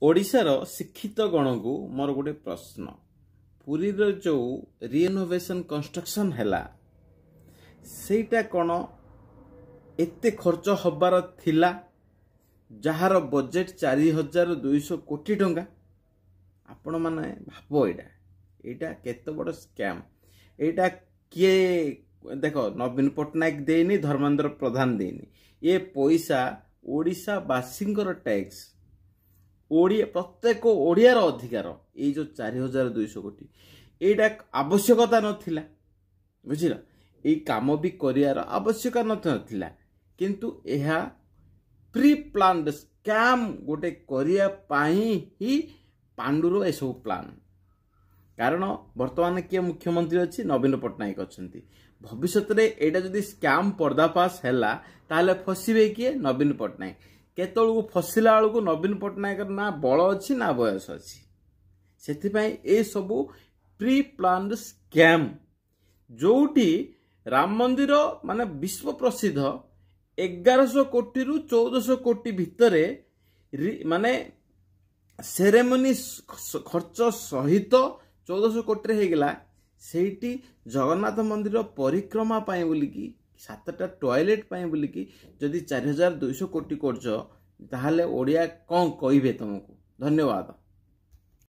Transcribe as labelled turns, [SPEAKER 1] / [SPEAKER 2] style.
[SPEAKER 1] ओडिशार शिक्षित गण को मोर गोटे प्रश्न पुरी जो रिनोवेशन कंस्ट्रक्शन हैला सेटा कौन एते खर्च हबार थिला जार बजेट 4200 कोटी टंका आपण माने भाव एटा केते बड़ स्कैम एटा किए देख नवीन पट्टनायक देनी धर्मेंद्र प्रधान देनी ये पैसा ओडिशा बासींकर टैक्स ओडिया प्रत्येक ओडियार अधिकार ये जो 4200 कोटी एटा आवश्यकता नथिला बुझिला ये काम भी करियार आवश्यकता नथिला किंतु एहा प्री प्लान्ड स्कैम गोटे करिया पाई ही पांडुर ए सब प्लान कारण वर्तमान किए मुख्यमंत्री अच्छी नवीन पट्टनायक अच्छी भविष्य में एटा जदि स्कैम पर्दाफाश हैला ताले फसबे किए नवीन पट्टनायक केतळु फसिला बेलू नवीन पट्टनायक ना बल अच्छी ना बयस अच्छी से ए सब प्री प्लान्ड स्कैम जोटी राम मंदिर माने विश्व प्रसिद्ध 1100 कोटी रु 1400 कोटी भितर माने सेरेमनी खर्च सहित 1400 कोटी हो गला सेठी जगन्नाथ मंदिर परिक्रमा पाए बोलिकी 7टा टॉयलेट पाए बोलिकी जदि 4200 कोटी करछ ताहले ओडिया कौन कहिबे तुमको। धन्यवाद।